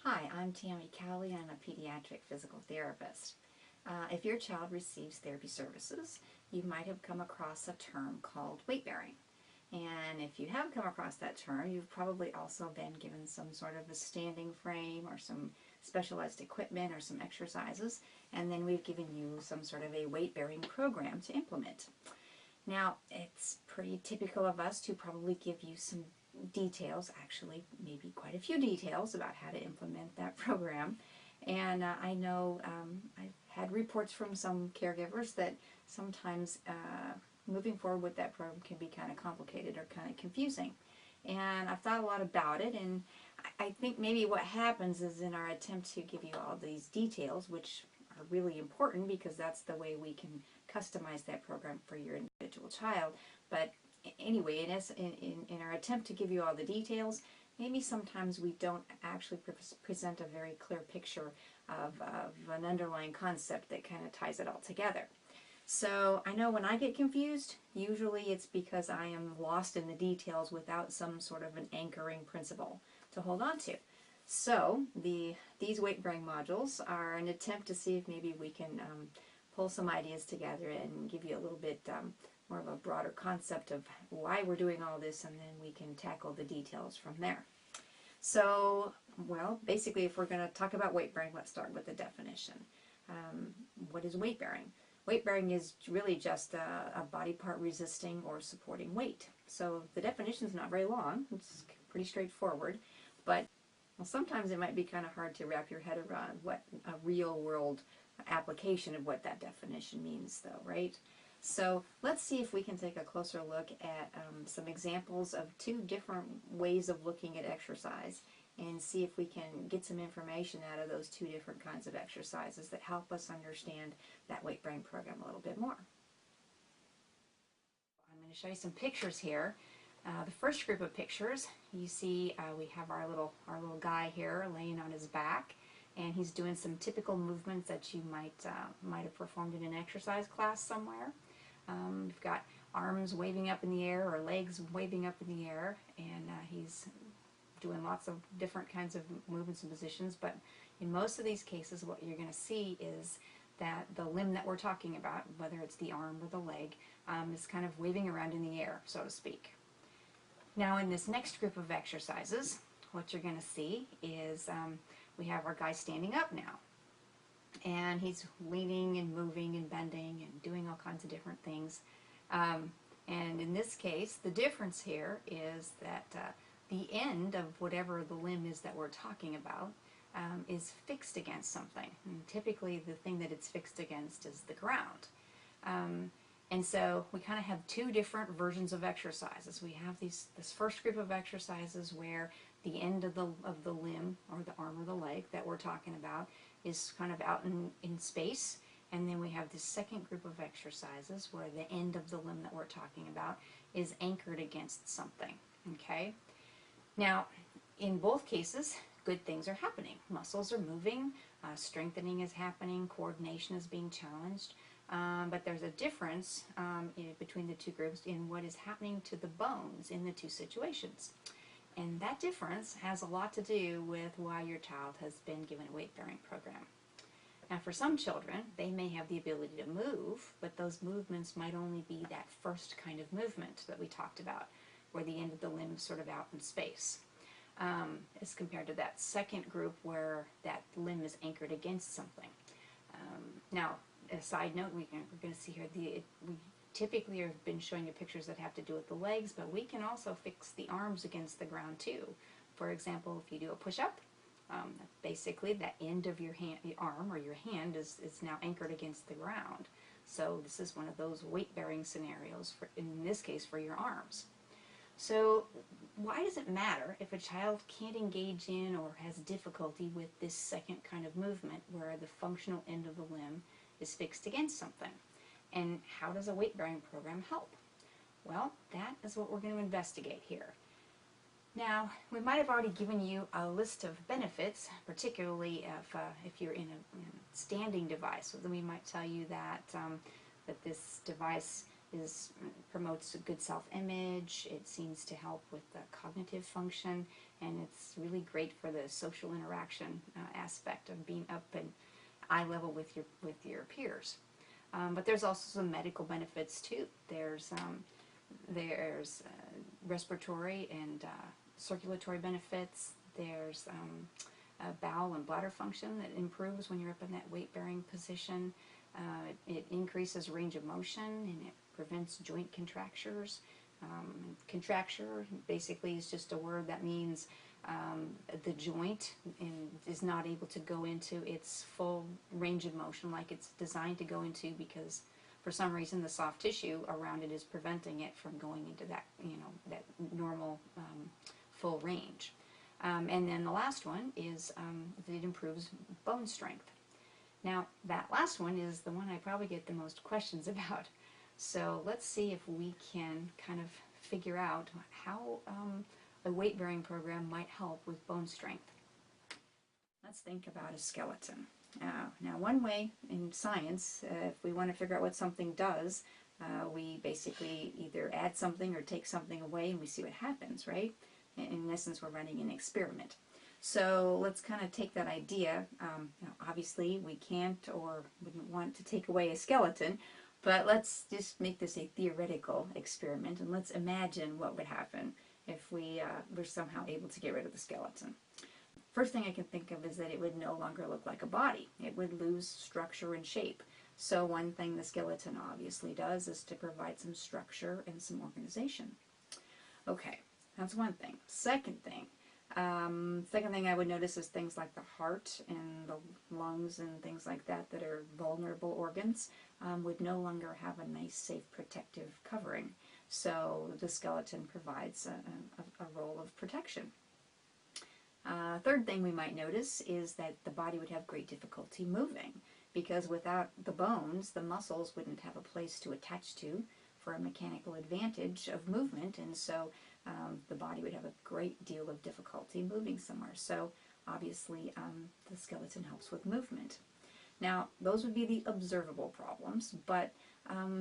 Hi, I'm Tammy Cowley. I'm a pediatric physical therapist. If your child receives therapy services, you might have come across a term called weight bearing. And if you have come across that term, you've probably also been given some sort of a standing frame or some specialized equipment or some exercises, and then we've given you some sort of a weight bearing program to implement. Now, it's pretty typical of us to probably give you some details, actually maybe quite a few details about how to implement that program. And I know I've had reports from some caregivers that sometimes moving forward with that program can be kind of complicated or kind of confusing. And I've thought a lot about it, and I think maybe what happens is in our attempt to give you all these details, which are really important because that's the way we can customize that program for your individual child. But anyway, in our attempt to give you all the details, maybe sometimes we don't actually present a very clear picture of an underlying concept that kind of ties it all together. So I know when I get confused, usually it's because I am lost in the details without some sort of an anchoring principle to hold on to. So these weight bearing modules are an attempt to see if maybe we can pull some ideas together and give you a little bit more of a broader concept of why we're doing all this, and then we can tackle the details from there. So, well, basically if we're going to talk about weight bearing, let's start with the definition. What is weight bearing? Weight bearing is really just a body part resisting or supporting weight. So the definition is not very long, it's pretty straightforward, but well, sometimes it might be kind of hard to wrap your head around what a real world application of what that definition means though, right? So let's see if we can take a closer look at some examples of two different ways of looking at exercise and see if we can get some information out of those two different kinds of exercises that help us understand that weight bearing program a little bit more. I'm going to show you some pictures here. The first group of pictures, you see we have our little guy here laying on his back, and he's doing some typical movements that you might have performed in an exercise class somewhere. We've got arms waving up in the air or legs waving up in the air, and he's doing lots of different kinds of movements and positions, but in most of these cases what you're going to see is that the limb that we're talking about, whether it's the arm or the leg, is kind of waving around in the air, so to speak. Now in this next group of exercises, what you're going to see is we have our guy standing up now. And he's leaning and moving and bending and doing all kinds of different things. And in this case, the difference here is that the end of whatever the limb is that we're talking about is fixed against something. And typically the thing that it's fixed against is the ground. And so we kind of have two different versions of exercises. We have this first group of exercises where the end of the limb or the arm or the leg that we're talking about is kind of out in space, and then we have this second group of exercises where the end of the limb that we're talking about is anchored against something. Okay? Now, in both cases, good things are happening. Muscles are moving, strengthening is happening, coordination is being challenged, but there's a difference between the two groups in what is happening to the bones in the two situations. And that difference has a lot to do with why your child has been given a weight-bearing program. Now for some children, they may have the ability to move, but those movements might only be that first kind of movement that we talked about, where the end of the limb is sort of out in space, as compared to that second group where that limb is anchored against something. Now, a side note, we're going to see here, we typically have been showing you pictures that have to do with the legs, but we can also fix the arms against the ground too. For example, if you do a push-up, basically that end of your arm or your hand is now anchored against the ground. So this is one of those weight-bearing scenarios, in this case for your arms. So why does it matter if a child can't engage in or has difficulty with this second kind of movement where the functional end of the limb is fixed against something? And how does a weight-bearing program help? Well, that is what we're going to investigate here. Now, we might have already given you a list of benefits, particularly if you're in a standing device. So then we might tell you that that this device promotes a good self-image. It seems to help with the cognitive function, and it's really great for the social interaction aspect of being up and eye level with your peers. But there's also some medical benefits too. There's respiratory and circulatory benefits. There's bowel and bladder function that improves when you're up in that weight-bearing position. It increases range of motion, and it prevents joint contractures. Contracture basically is just a word that means the joint is not able to go into its full range of motion like it's designed to go into, because for some reason the soft tissue around it is preventing it from going into that, that normal full range. And then the last one is that it improves bone strength. Now, that last one is the one I probably get the most questions about. So let's see if we can kind of figure out how a weight-bearing program might help with bone strength. Let's think about a skeleton. Now, one way in science, if we want to figure out what something does, we basically either add something or take something away and we see what happens, right? In essence, we're running an experiment. So let's kind of take that idea. Obviously, we can't or wouldn't want to take away a skeleton, but let's just make this a theoretical experiment, and let's imagine what would happen if we were somehow able to get rid of the skeleton. First thing I can think of is that it would no longer look like a body. It would lose structure and shape. So one thing the skeleton obviously does is to provide some structure and some organization. Okay, that's one thing. Second thing I would notice is things like the heart and the lungs and things like that that are vulnerable organs would no longer have a nice, safe, protective covering. So the skeleton provides a role of protection. Third thing we might notice is that the body would have great difficulty moving, because without the bones, the muscles wouldn't have a place to attach to for a mechanical advantage of movement, and so the body would have a great deal of difficulty moving somewhere. So obviously the skeleton helps with movement. Now, those would be the observable problems, but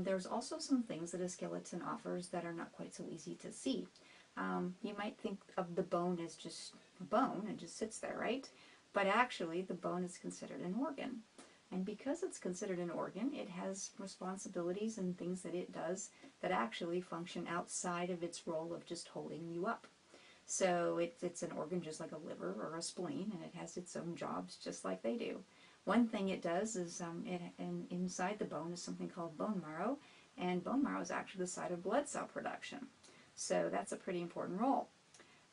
there's also some things that a skeleton offers that are not quite so easy to see. You might think of the bone as just a bone, it just sits there, right? But actually the bone is considered an organ. And because it's considered an organ, it has responsibilities and things that it does that actually function outside of its role of just holding you up. So it's an organ just like a liver or a spleen, and it has its own jobs just like they do. One thing it does is, inside the bone is something called bone marrow, and bone marrow is actually the site of blood cell production. So that's a pretty important role.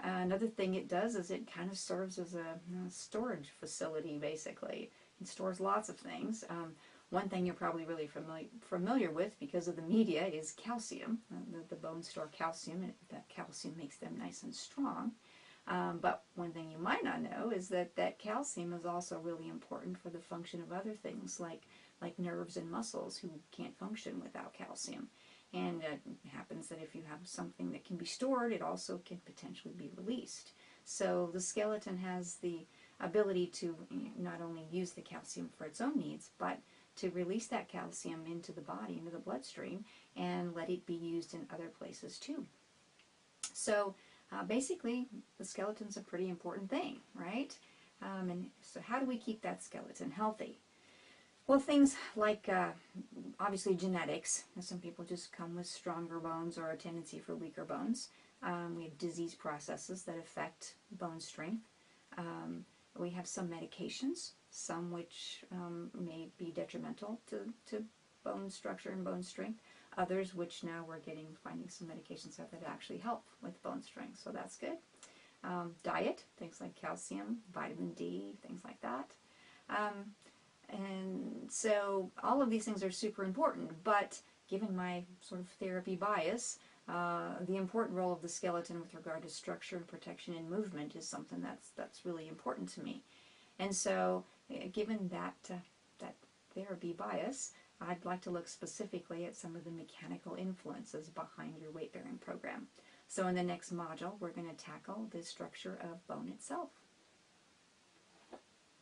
Another thing it does is it kind of serves as a storage facility, basically. It stores lots of things. One thing you're probably really familiar with because of the media is calcium. The bones store calcium, and that calcium makes them nice and strong. But one thing you might not know is that calcium is also really important for the function of other things like nerves and muscles who can't function without calcium. And it happens that if you have something that can be stored, it also can potentially be released. So the skeleton has the ability to not only use the calcium for its own needs, but to release that calcium into the body, into the bloodstream, and let it be used in other places too. So basically, the skeleton's a pretty important thing, right? And so how do we keep that skeleton healthy? Well, things like, obviously, genetics. Some people just come with stronger bones or a tendency for weaker bones. We have disease processes that affect bone strength. We have some medications, some which may be detrimental to bone structure and bone strength. Others which now we're finding some medications that actually help with bone strength, so that's good. Diet, things like calcium, vitamin D, things like that. And so all of these things are super important, but given my sort of therapy bias, the important role of the skeleton with regard to structure and protection and movement is something that's really important to me. And so given that therapy bias, I'd like to look specifically at some of the mechanical influences behind your weight-bearing program. So in the next module, we're going to tackle the structure of bone itself.